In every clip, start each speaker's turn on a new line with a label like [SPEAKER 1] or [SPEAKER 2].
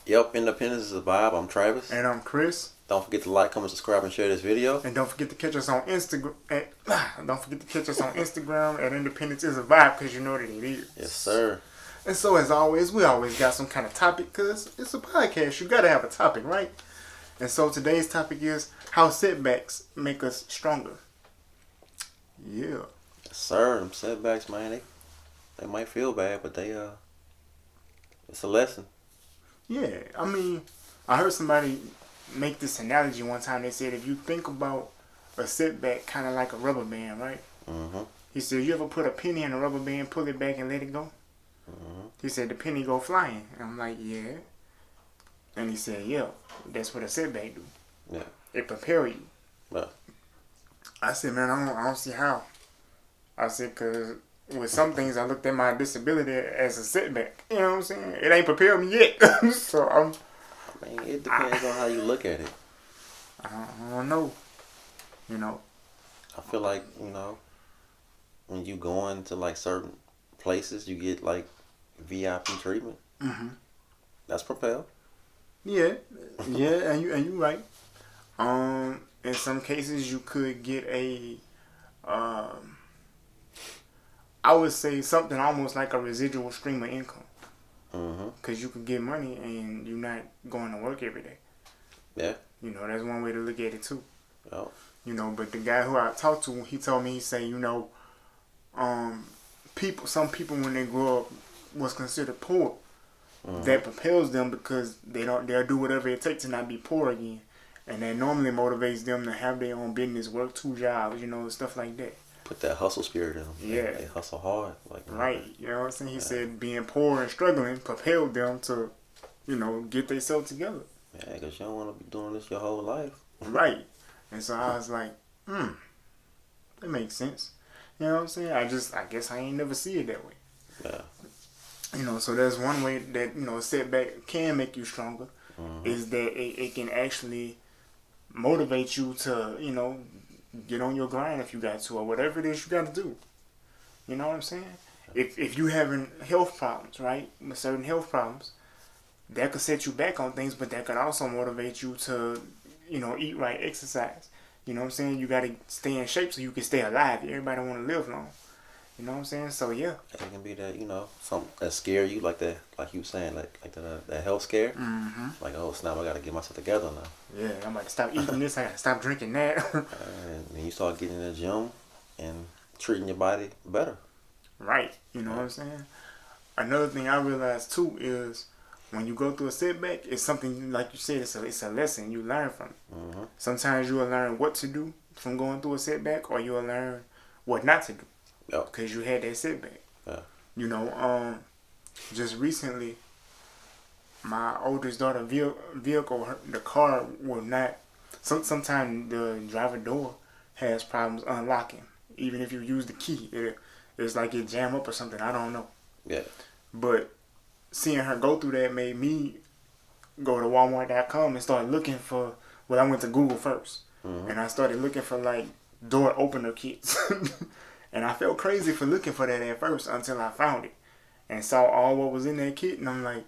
[SPEAKER 1] Yep, Independence is a vibe. I'm Travis.
[SPEAKER 2] And I'm Chris.
[SPEAKER 1] Don't forget to like, comment, subscribe, and share this video.
[SPEAKER 2] And don't forget to catch us on Instagram. Don't forget to catch us on Instagram at Independence is a Vibe, because you know that it is.
[SPEAKER 1] Yes, sir.
[SPEAKER 2] And so as always, we always got some kind of topic, because it's a podcast. You gotta have a topic, right? And so today's topic is how setbacks make us stronger. Yeah.
[SPEAKER 1] Yes, sir. Them setbacks, man, they might feel bad, but it's a lesson.
[SPEAKER 2] Yeah. I mean, I heard somebody make this analogy one time. They said if you think about a setback kind of like a rubber band, right?
[SPEAKER 1] Mm-hmm.
[SPEAKER 2] He said, you ever put a penny in a rubber band, pull it back and let it go?
[SPEAKER 1] Mm-hmm.
[SPEAKER 2] He said, the penny go flying. And I'm like, yeah. And he said, yeah, that's what a setback do.
[SPEAKER 1] Yeah.
[SPEAKER 2] It prepare you.
[SPEAKER 1] Yeah.
[SPEAKER 2] I said, man, I don't see how. I said, because with some things, I looked at my disability as a setback. You know what I'm saying? It ain't prepared me yet. So
[SPEAKER 1] I mean, it depends on how you look at it.
[SPEAKER 2] I don't know. You know.
[SPEAKER 1] I feel like, when you go into like certain places, you get like VIP treatment.
[SPEAKER 2] Mm-hmm.
[SPEAKER 1] That's propel.
[SPEAKER 2] Yeah, and you right. In some cases you could get I would say something almost like a residual stream of income.
[SPEAKER 1] Mm-hmm.
[SPEAKER 2] Cause you could get money and you're not going to work every day.
[SPEAKER 1] Yeah.
[SPEAKER 2] That's one way to look at it too.
[SPEAKER 1] Oh.
[SPEAKER 2] But the guy who I talked to, he told me, he said, some people when they grow up was considered poor. Mm-hmm. That propels them because they'll do whatever it takes to not be poor again. And that normally motivates them to have their own business, work 2 jobs, stuff like that.
[SPEAKER 1] Put that hustle spirit in them.
[SPEAKER 2] Yeah.
[SPEAKER 1] They hustle hard.
[SPEAKER 2] Right. You know what I'm saying? He said being poor and struggling propelled them to, get themselves together.
[SPEAKER 1] Yeah, because you don't want to be doing this your whole life.
[SPEAKER 2] Right. And so I was like, that makes sense. You know what I'm saying? I guess I ain't never see it that way.
[SPEAKER 1] Yeah.
[SPEAKER 2] So there's one way that, a setback can make you stronger,
[SPEAKER 1] mm-hmm.
[SPEAKER 2] is that it can actually motivate you to, get on your grind if you got to, or whatever it is you got to do. You know what I'm saying? If you having health problems, right, with certain health problems, that could set you back on things, but that could also motivate you to, eat right, exercise. You know what I'm saying? You got to stay in shape so you can stay alive. Everybody want to live long. You know what I'm saying? So yeah.
[SPEAKER 1] It can be that, something that scare you, like that, like you were saying, like that health scare.
[SPEAKER 2] Mm-hmm.
[SPEAKER 1] Like, oh snap, I got to get myself together now.
[SPEAKER 2] Yeah, I'm about to stop eating this. I got to stop drinking that.
[SPEAKER 1] And then you start getting in the gym and treating your body better.
[SPEAKER 2] Right. You know what I'm saying? Another thing I realized too is when you go through a setback, it's something, like you said, it's a lesson you learn from it.
[SPEAKER 1] Mm-hmm.
[SPEAKER 2] Sometimes you will learn what to do from going through a setback, or you will learn what not to do.
[SPEAKER 1] Yep.
[SPEAKER 2] Because you had that setback.
[SPEAKER 1] Yeah.
[SPEAKER 2] Just recently, my oldest daughter vehicle, the car will not. Sometimes the driver door has problems unlocking. Even if you use the key, it's like it jam up or something. I don't know.
[SPEAKER 1] Yeah.
[SPEAKER 2] But seeing her go through that made me go to Walmart.com and start looking for. Well, I went to Google first,
[SPEAKER 1] mm-hmm.
[SPEAKER 2] and I started looking for like door opener kits. And I felt crazy for looking for that at first until I found it and saw all what was in that kit. And I'm like,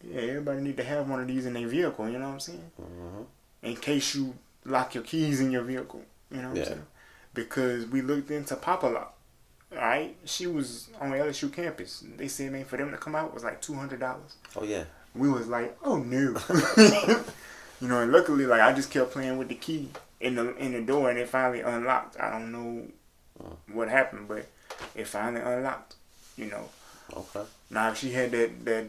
[SPEAKER 2] yeah, everybody need to have one of these in their vehicle. You know what I'm saying?
[SPEAKER 1] Mm-hmm.
[SPEAKER 2] In case you lock your keys in your vehicle. You know what I'm saying? Because we looked into Papa Lock. Alright? She was on the LSU campus. They said, man, for them to come out was like $200.
[SPEAKER 1] Oh, yeah.
[SPEAKER 2] We was like, oh, no. And luckily, like, I just kept playing with the key in the door and it finally unlocked. I don't know what happened, but it finally unlocked,
[SPEAKER 1] Okay.
[SPEAKER 2] Now, if she had that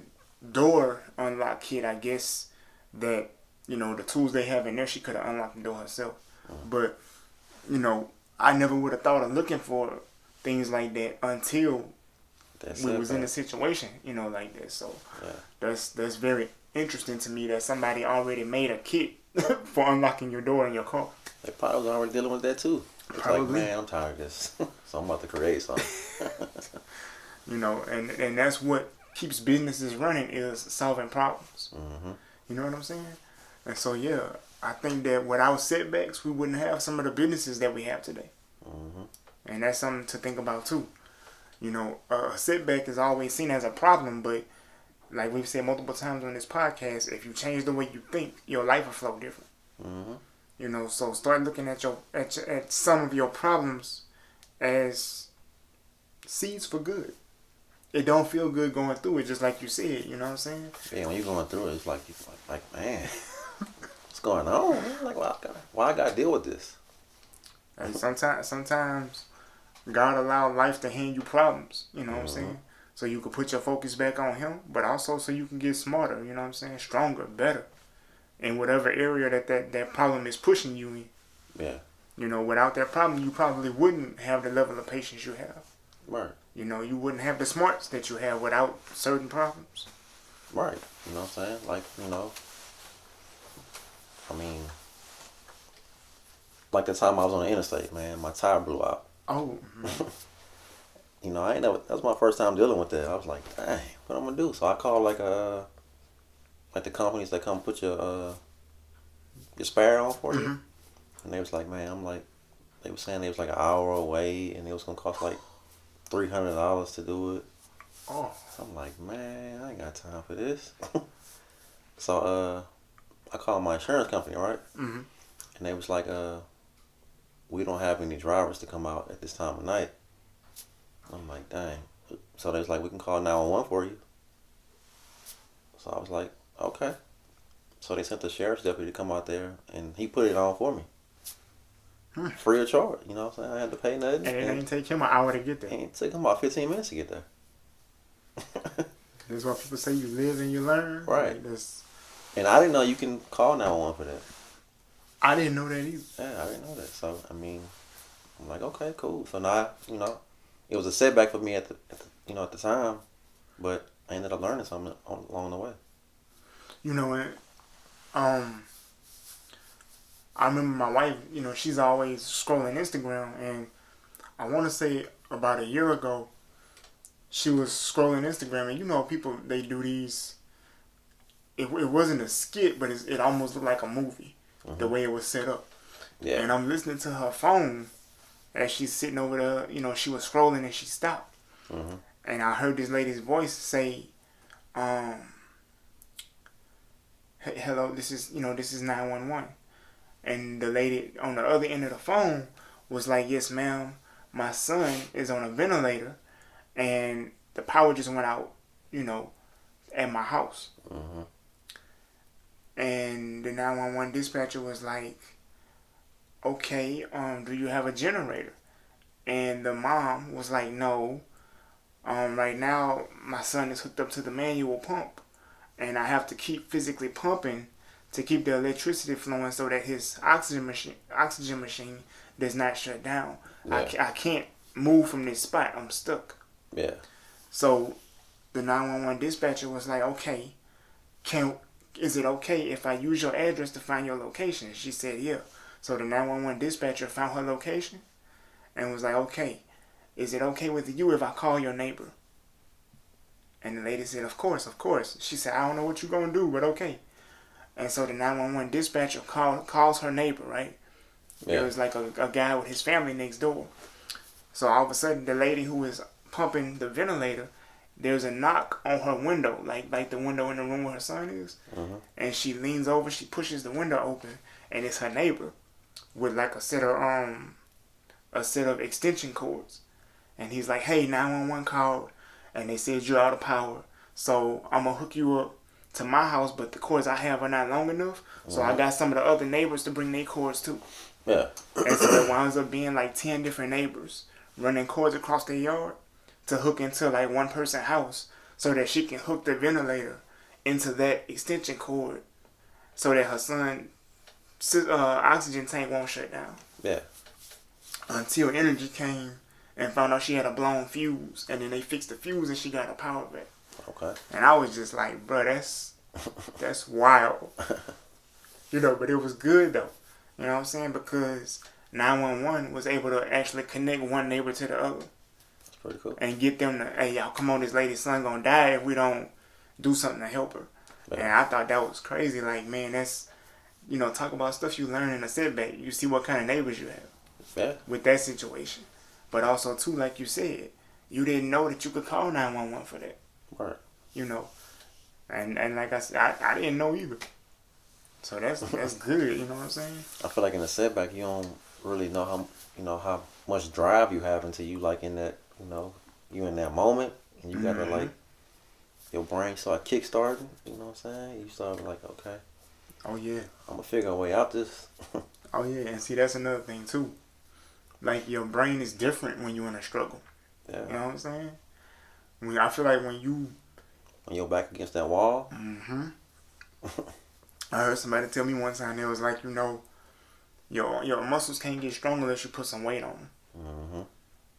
[SPEAKER 2] door unlock kit, I guess that, the tools they have in there, she could have unlocked the door herself. But, I never would have thought of looking for things like that until we was in a situation, like that. So that's very interesting to me that somebody already made a kit for unlocking your door in your car.
[SPEAKER 1] They probably was already dealing with that too. It's
[SPEAKER 2] Probably.
[SPEAKER 1] like, man, I'm tired of this. So I'm about to create something.
[SPEAKER 2] And that's what keeps businesses running, is solving problems.
[SPEAKER 1] Mm-hmm.
[SPEAKER 2] You know what I'm saying? And so, yeah, I think that without setbacks, we wouldn't have some of the businesses that we have today.
[SPEAKER 1] Mm-hmm.
[SPEAKER 2] And that's something to think about too. A setback is always seen as a problem, but like we've said multiple times on this podcast, if you change the way you think, your life will flow different.
[SPEAKER 1] Mm-hmm.
[SPEAKER 2] You know, so start looking at at some of your problems as seeds for good. It don't feel good going through it, just like you said. You know what I'm saying?
[SPEAKER 1] Yeah, when you're going through it, it's like man, what's going on? Man? Like, why I gotta deal with this?
[SPEAKER 2] And sometimes God allowed life to hand you problems. You know what I'm saying? So you can put your focus back on Him, but also so you can get smarter. You know what I'm saying? Stronger, better, in whatever area that problem is pushing you in.
[SPEAKER 1] Yeah.
[SPEAKER 2] You know, without that problem, you probably wouldn't have the level of patience you have.
[SPEAKER 1] Right.
[SPEAKER 2] You know, you wouldn't have the smarts that you have without certain problems.
[SPEAKER 1] Right. You know what I'm saying? Like, I mean, like the time I was on the interstate, man, my tire blew out.
[SPEAKER 2] Oh.
[SPEAKER 1] I ain't never. That was my first time dealing with that. I was like, dang, what I'm gonna do? So I called like the companies that come put your spare on for you, and they was like, man, they was saying it was like an hour away, and it was gonna cost like $300 to do it.
[SPEAKER 2] Oh.
[SPEAKER 1] So I'm like, man, I ain't got time for this. So I called my insurance company, right?
[SPEAKER 2] Mm-hmm.
[SPEAKER 1] And they was like, we don't have any drivers to come out at this time of night. I'm like, dang. So they was like, we can call 911 for you. So I was like, okay. So they sent the sheriff's deputy to come out there, and he put it on for me. Free of charge, you know what I'm saying? I had to pay nothing.
[SPEAKER 2] And it didn't take him an hour to get there.
[SPEAKER 1] It took him about 15 minutes to get there.
[SPEAKER 2] That's why people say you live and you learn.
[SPEAKER 1] Right.
[SPEAKER 2] Like
[SPEAKER 1] and I didn't know you can call 911 for that.
[SPEAKER 2] I didn't know that either.
[SPEAKER 1] Yeah, I didn't know that. So, I mean, I'm like, okay, cool. So now, it was a setback for me at the time, but I ended up learning something along the way.
[SPEAKER 2] You know what? I remember my wife, she's always scrolling Instagram, and I want to say about a year ago, she was scrolling Instagram, and people, they do these, it wasn't a skit, but it almost looked like a movie, the way it was set up.
[SPEAKER 1] Yeah.
[SPEAKER 2] And I'm listening to her phone as she's sitting over there, she was scrolling and she stopped.
[SPEAKER 1] Mm-hmm.
[SPEAKER 2] And I heard this lady's voice say, hello, this is 911. And the lady on the other end of the phone was like, yes, ma'am, my son is on a ventilator and the power just went out, at my house.
[SPEAKER 1] Mm-hmm.
[SPEAKER 2] And the 911 dispatcher was like, okay, do you have a generator? And the mom was like, no, right now my son is hooked up to the manual pump and I have to keep physically pumping to keep the electricity flowing so that his oxygen machine does not shut down. Yeah. I can't move from this spot. I'm stuck.
[SPEAKER 1] Yeah.
[SPEAKER 2] So the 911 dispatcher was like, okay, is it okay if I use your address to find your location? She said, yeah. So the 911 dispatcher found her location and was like, okay, is it okay with you if I call your neighbor? And the lady said, of course, of course. She said, I don't know what you're going to do, but okay. And so the 911 dispatcher calls her neighbor, right? Yeah. It was like a guy with his family next door. So all of a sudden, the lady who is pumping the ventilator, there's a knock on her window, like the window in the room where her son is. Mm-hmm. And she leans over, she pushes the window open, and it's her neighbor with like a set of extension cords. And he's like, hey, 911 called, and they said you're out of power. So I'm going to hook you up to my house, but the cords I have are not long enough. So I got some of the other neighbors to bring their cords too.
[SPEAKER 1] Yeah.
[SPEAKER 2] And so it winds up being like 10 different neighbors running cords across their yard to hook into like one person's house so that she can hook the ventilator into that extension cord so that her son's oxygen tank won't shut down.
[SPEAKER 1] Yeah.
[SPEAKER 2] Until Energy came and found out she had a blown fuse, and then they fixed the fuse and she got her power back.
[SPEAKER 1] Okay.
[SPEAKER 2] And I was just like, bro, that's wild. But it was good though. You know what I'm saying? Because 911 was able to actually connect one neighbor to the other.
[SPEAKER 1] That's pretty cool. And
[SPEAKER 2] get them to, hey, y'all, come on, this lady's son gonna die if we don't do something to help her. Yeah. And I thought that was crazy. Like, man, that's, talk about stuff you learn in a setback. You see what kind of neighbors you have.
[SPEAKER 1] Yeah.
[SPEAKER 2] With that situation. But also, too, like you said, you didn't know that you could call 911 for that.
[SPEAKER 1] Right.
[SPEAKER 2] And like I said, I didn't know either. So that's good. You know what I'm saying?
[SPEAKER 1] I feel like in a setback, you don't really know how much drive you have until you like in that you in that moment, and you gotta like your brain start kickstarting. You know what I'm saying? You start like, okay,
[SPEAKER 2] Oh yeah.
[SPEAKER 1] I'm gonna figure a way out this.
[SPEAKER 2] Oh yeah. And see, that's another thing too. Like your brain is different when you're in a struggle.
[SPEAKER 1] Yeah.
[SPEAKER 2] You know what I'm saying? I feel like when
[SPEAKER 1] you're back against that wall.
[SPEAKER 2] I heard somebody tell me one time, it was like, your muscles can't get strong unless you put some weight on them.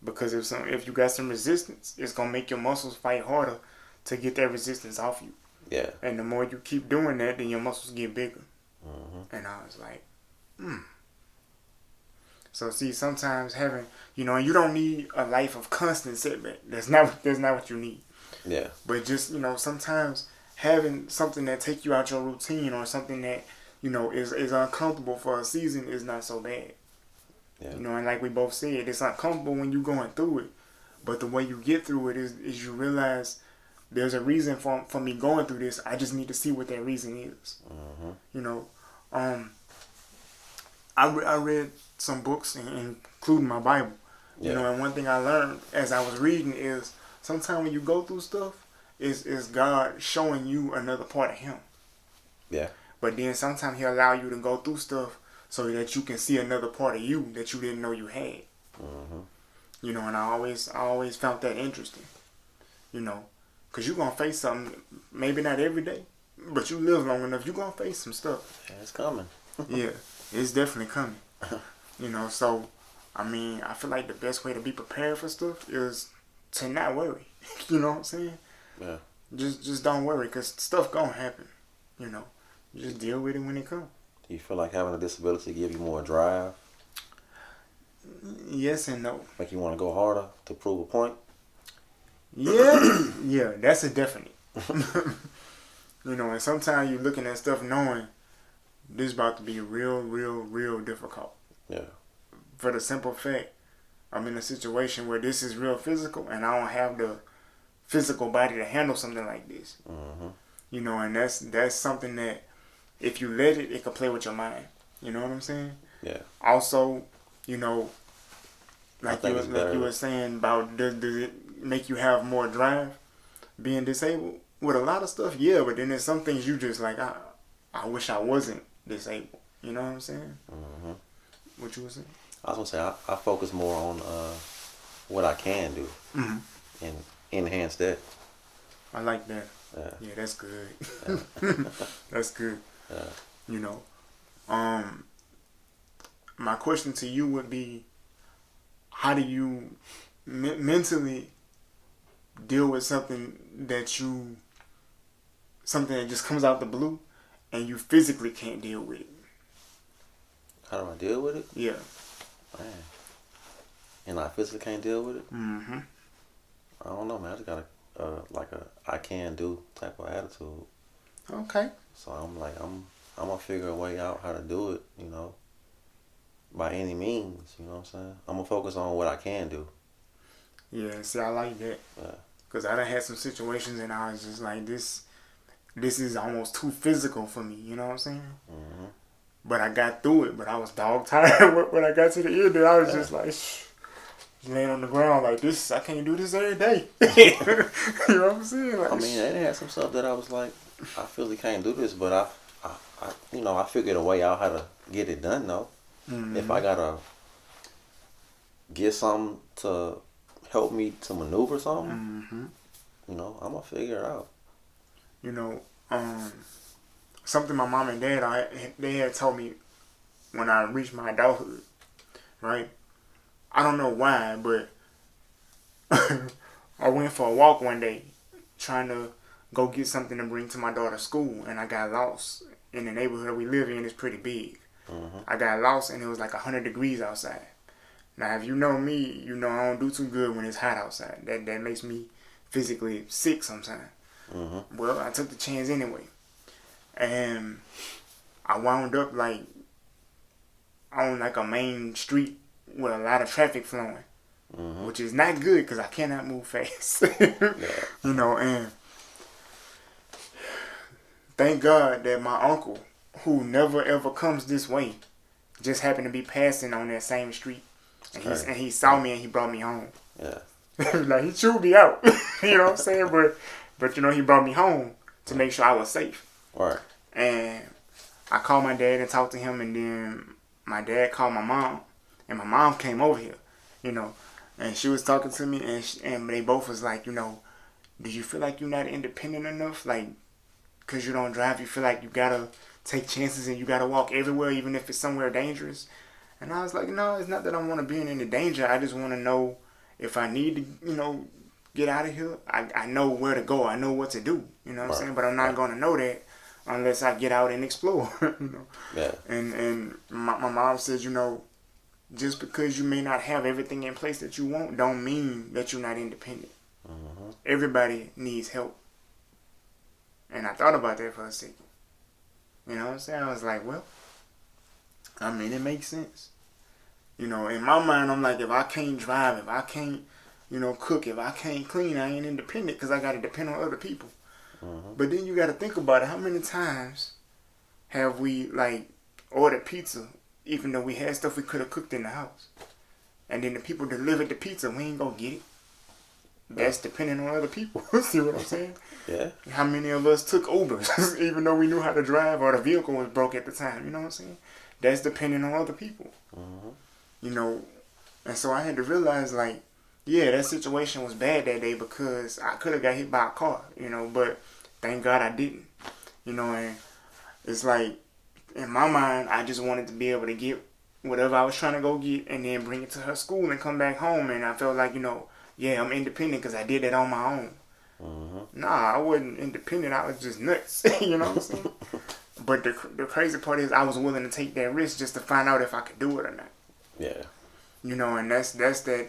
[SPEAKER 2] Because if you got some resistance, it's gonna make your muscles fight harder to get that resistance off you.
[SPEAKER 1] Yeah.
[SPEAKER 2] And the more you keep doing that, then your muscles get bigger. And I was like, So see, sometimes having, and you don't need a life of constant setback. That's not what you need.
[SPEAKER 1] Yeah.
[SPEAKER 2] But just, sometimes having something that take you out your routine, or something that, is uncomfortable for a season, is not so bad.
[SPEAKER 1] Yeah.
[SPEAKER 2] And like we both said, it's uncomfortable when you're going through it. But the way you get through it is you realize there's a reason for me going through this. I just need to see what that reason is. I read some books, including my Bible.
[SPEAKER 1] Yeah.
[SPEAKER 2] And one thing I learned as I was reading is sometimes when you go through stuff, is God showing you another part of Him.
[SPEAKER 1] Yeah.
[SPEAKER 2] But then sometimes He'll allow you to go through stuff so that you can see another part of you that you didn't know you had. And I always found that interesting. Because you're going to face something, maybe not every day, but you live long enough, you're going to face some stuff.
[SPEAKER 1] Yeah, it's coming.
[SPEAKER 2] Yeah, it's definitely coming. So, I feel like the best way to be prepared for stuff is to not worry. You know what I'm saying?
[SPEAKER 1] Yeah.
[SPEAKER 2] Just don't worry, because stuff going to happen. Just deal with it when it comes.
[SPEAKER 1] Do you feel like having a disability give you more drive?
[SPEAKER 2] Yes and no.
[SPEAKER 1] Make you want to go harder to prove a point?
[SPEAKER 2] Yeah. Yeah, that's a definite. And sometimes you're looking at stuff knowing this is about to be real, real, real difficult.
[SPEAKER 1] Yeah.
[SPEAKER 2] For the simple fact, I'm in a situation where this is real physical, and I don't have the physical body to handle something like this. And that's something that if you let it could play with your mind. You know what I'm saying?
[SPEAKER 1] Yeah.
[SPEAKER 2] Also, like you were saying about does it make you have more drive being disabled? With a lot of stuff, yeah, but then there's some things you just like, I wish I wasn't disabled. You know what I'm saying? What you were saying?
[SPEAKER 1] I was gonna say I focus more on what I can do and enhance that.
[SPEAKER 2] I like that. Yeah, that's good. That's good. My question to you would be, how do you mentally deal with something that just comes out the blue and you physically can't deal with it?
[SPEAKER 1] How do I deal with it?
[SPEAKER 2] Yeah.
[SPEAKER 1] Man. And I physically can't deal with it? I don't know, man. I just got a I can do type of attitude.
[SPEAKER 2] Okay.
[SPEAKER 1] So I'm gonna figure a way out how to do it, by any means, you know what I'm saying? I'm gonna focus on what I can do.
[SPEAKER 2] Yeah, see, I like that.
[SPEAKER 1] Yeah.
[SPEAKER 2] Because I done had some situations and I was just like, this is almost too physical for me, you know what I'm saying? But I got through it, but I was dog tired when I got to the end, and I was just like, laying on the ground like this. I can't do this every day. You know what I'm saying? Like,
[SPEAKER 1] they had some stuff that I was like, I physically can't do this, but I figured a way out how to get it done though. If I gotta get something to help me to maneuver something, I'm gonna figure it out.
[SPEAKER 2] Something my mom and dad they had told me when I reached my adulthood, right? I don't know why, but I went for a walk one day trying to go get something to bring to my daughter's school, and I got lost in the neighborhood we live in. It's pretty big. I got lost, and it was like 100 degrees outside. Now, if you know me, you know I don't do too good when it's hot outside. That makes me physically sick sometimes. Well, I took the chance anyway. And I wound up like on like a main street with a lot of traffic flowing, which is not good because I cannot move fast. And thank God that my uncle, who never ever comes this way, just happened to be passing on that same street, and he saw me and he brought me home.
[SPEAKER 1] Yeah.
[SPEAKER 2] Like he chewed me out, you know what I'm saying? But you know he brought me home to make sure I was safe.
[SPEAKER 1] Right.
[SPEAKER 2] And I called my dad and talked to him, and then my dad called my mom, and my mom came over here, you know, and she was talking to me, and they both was like, you know, do you feel like you're not independent enough? Like, because you don't drive, you feel like you gotta take chances and you gotta walk everywhere, even if it's somewhere dangerous. And I was like, no, it's not that I want to be in any danger. I just want to know if I need to, you know, get out of here. I know where to go. I know what to do. You know what I'm saying? But I'm not going to know that unless I get out and explore. You know.
[SPEAKER 1] Yeah.
[SPEAKER 2] And my mom says, you know, just because you may not have everything in place that you want, don't mean that you're not independent.
[SPEAKER 1] Mm-hmm.
[SPEAKER 2] Everybody needs help. And I thought about that for a second. You know what I'm saying? I was like, well, I mean, it makes sense. You know, in my mind, I'm like, if I can't drive, if I can't, you know, cook, if I can't clean, I ain't independent because I got to depend on other people.
[SPEAKER 1] Mm-hmm.
[SPEAKER 2] But then you got to think about it. How many times have we, like, ordered pizza even though we had stuff we could have cooked in the house? And then the people delivered the pizza, we ain't going to get it. That's depending on other people. See what I'm saying?
[SPEAKER 1] Yeah.
[SPEAKER 2] How many of us took Ubers even though we knew how to drive or the vehicle was broke at the time? You know what I'm saying? That's depending on other people.
[SPEAKER 1] Mm-hmm.
[SPEAKER 2] You know, and so I had to realize, like, yeah, that situation was bad that day because I could have got hit by a car, you know, but thank God I didn't. You know, and it's like, in my mind, I just wanted to be able to get whatever I was trying to go get and then bring it to her school and come back home. And I felt like, you know, yeah, I'm independent because I did that on my own.
[SPEAKER 1] Mm-hmm.
[SPEAKER 2] Nah, I wasn't independent. I was just nuts. You know what I'm saying? But the crazy part is I was willing to take that risk just to find out if I could do it or not.
[SPEAKER 1] Yeah.
[SPEAKER 2] You know, and that's that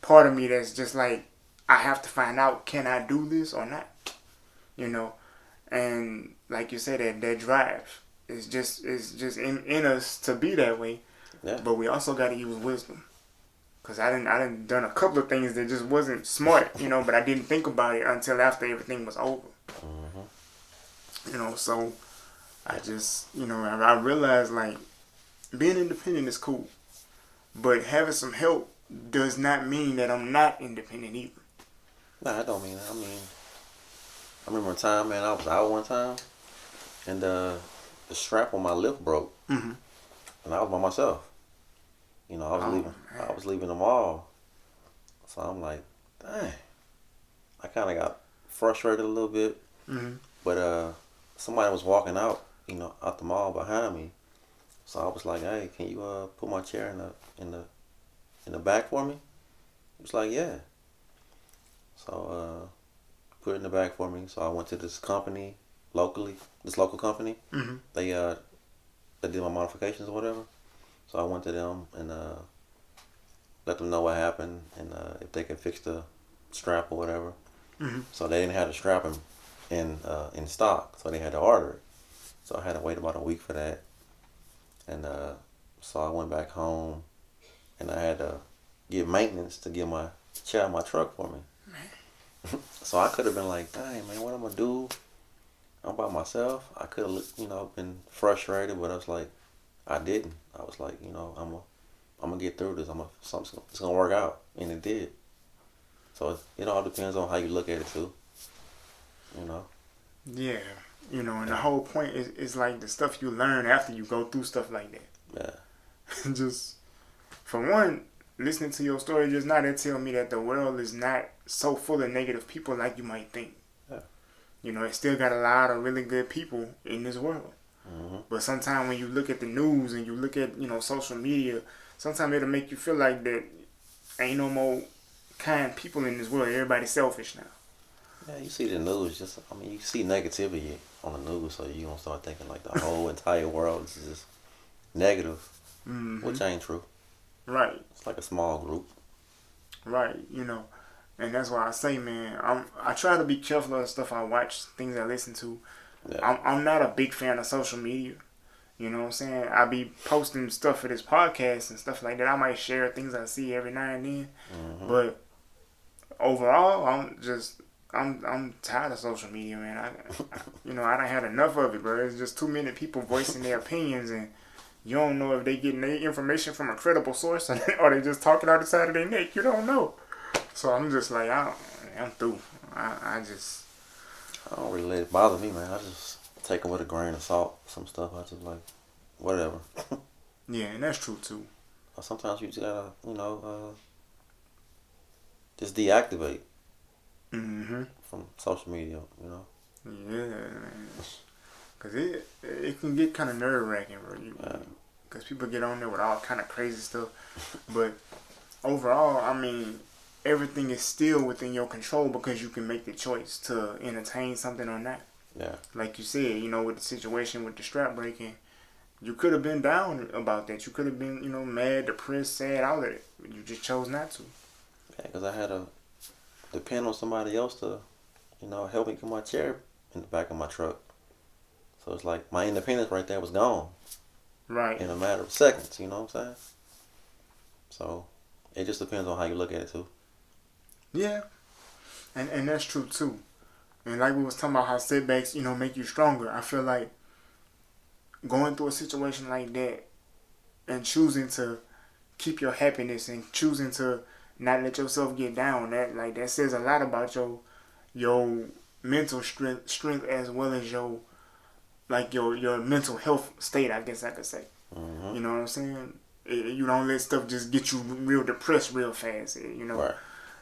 [SPEAKER 2] part of me that's just like, I have to find out, can I do this or not? You know, and like you said, that drive is just in us to be that way.
[SPEAKER 1] Yeah.
[SPEAKER 2] But we also got to use wisdom. Cause I done a couple of things that just wasn't smart, you know, but I didn't think about it until after everything was over.
[SPEAKER 1] Mm-hmm.
[SPEAKER 2] You know, so I just, you know, I realized, like, being independent is cool, but having some help does not mean that I'm not independent either.
[SPEAKER 1] Nah, I don't mean that. I mean, I remember a time, man, I was out one time, and the strap on my lift broke,
[SPEAKER 2] Mm-hmm.
[SPEAKER 1] and I was by myself. You know, I was leaving the mall, so I'm like, dang. I kind of got frustrated a little bit,
[SPEAKER 2] Mm-hmm.
[SPEAKER 1] but somebody was walking out, you know, out the mall behind me, so I was like, hey, can you put my chair in the back for me? He was like, yeah. So put it in the back for me. So I went to this company locally, this local company.
[SPEAKER 2] Mm-hmm.
[SPEAKER 1] They did my modifications or whatever. So I went to them and let them know what happened and if they could fix the strap or whatever.
[SPEAKER 2] Mm-hmm.
[SPEAKER 1] So they didn't have the strap in stock, so they had to order it. So I had to wait about a week for that. And so I went back home and I had to get maintenance to get my chair in my truck for me. So I could have been like, dang, man, what I'm going to do? I'm by myself. I could have, you know, been frustrated, but I was like, I didn't. I was like, you know, I'm gonna get through this. It's gonna work out, and it did. So it all depends on how you look at it too. You know.
[SPEAKER 2] Yeah, you know, and the whole point is like the stuff you learn after you go through stuff like that.
[SPEAKER 1] Yeah.
[SPEAKER 2] Just for one, listening to your story just now, that tell me that the world is not so full of negative people like you might think.
[SPEAKER 1] Yeah.
[SPEAKER 2] You know, it still got a lot of really good people in this world.
[SPEAKER 1] Mm-hmm.
[SPEAKER 2] But sometimes when you look at the news and you look at, you know, social media, sometimes it'll make you feel like that ain't no more kind people in this world. Everybody's selfish now.
[SPEAKER 1] Yeah, you see the news. You see negativity on the news, so you gonna start thinking like the whole entire world is just negative,
[SPEAKER 2] Mm-hmm.
[SPEAKER 1] which ain't true.
[SPEAKER 2] Right.
[SPEAKER 1] It's like a small group.
[SPEAKER 2] Right. You know, and that's why I say, man, I try to be careful of the stuff I watch, things I listen to.
[SPEAKER 1] Yeah.
[SPEAKER 2] I'm not a big fan of social media. You know what I'm saying? I be posting stuff for this podcast and stuff like that. I might share things I see every now and then.
[SPEAKER 1] Mm-hmm.
[SPEAKER 2] But overall, I'm tired of social media, man. I done had enough of it, bro. There's just too many people voicing their opinions, and you don't know if they getting their information from a credible source or they just talking out the side of their neck. You don't know. So I'm just like, I'm through.
[SPEAKER 1] I don't really let it bother me, man. I just take it with a grain of salt. Some stuff I just like, whatever.
[SPEAKER 2] Yeah, and that's true too.
[SPEAKER 1] Sometimes you just gotta, just deactivate
[SPEAKER 2] Mm-hmm.
[SPEAKER 1] from social media,
[SPEAKER 2] Yeah, man. Cause it can get kind of nerve wracking, bro. Cause people get on there with all kind of crazy stuff, but overall, I mean, everything is still within your control because you can make the choice to entertain something or not.
[SPEAKER 1] Yeah.
[SPEAKER 2] Like you said, with the situation with the strap breaking, you could have been down about that. You could have been, mad, depressed, sad, all of it. You just chose not to.
[SPEAKER 1] Yeah, because I had to depend on somebody else to, help me get my chair in the back of my truck. So it's like my independence right there was gone.
[SPEAKER 2] Right.
[SPEAKER 1] In a matter of seconds, you know what I'm saying? So it just depends on how you look at it too.
[SPEAKER 2] Yeah. And that's true too. And like we was talking about how setbacks, make you stronger. I feel like going through a situation like that and choosing to keep your happiness and choosing to not let yourself get down, that says a lot about your mental strength as well as your mental health state, I guess I could say.
[SPEAKER 1] Mm-hmm.
[SPEAKER 2] You know what I'm saying? You don't let stuff just get you real depressed real fast,
[SPEAKER 1] Right.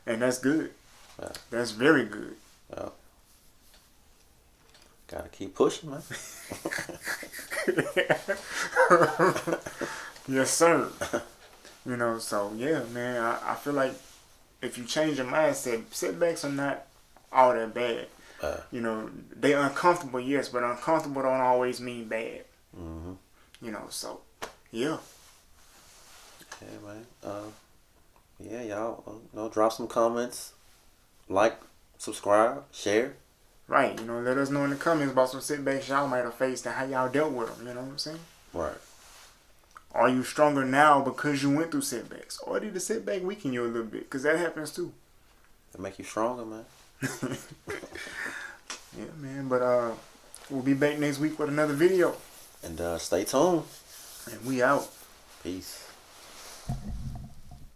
[SPEAKER 2] And that's good.
[SPEAKER 1] Yeah.
[SPEAKER 2] That's very good.
[SPEAKER 1] Yeah. Gotta keep pushing, man.
[SPEAKER 2] Yes, sir. So yeah, man, I feel like if you change your mindset, setbacks are not all that bad. They uncomfortable, yes, but uncomfortable don't always mean bad.
[SPEAKER 1] Mm-hmm.
[SPEAKER 2] So yeah.
[SPEAKER 1] Yeah, man. Yeah, y'all, drop some comments, like, subscribe, share.
[SPEAKER 2] Right, let us know in the comments about some setbacks y'all might have faced and how y'all dealt with them. You know what I'm saying?
[SPEAKER 1] Right.
[SPEAKER 2] Are you stronger now because you went through setbacks, or did the setback weaken you a little bit? Because that happens too.
[SPEAKER 1] It make you stronger, man.
[SPEAKER 2] Yeah, man. But we'll be back next week with another video.
[SPEAKER 1] And stay tuned.
[SPEAKER 2] And we out.
[SPEAKER 1] Peace.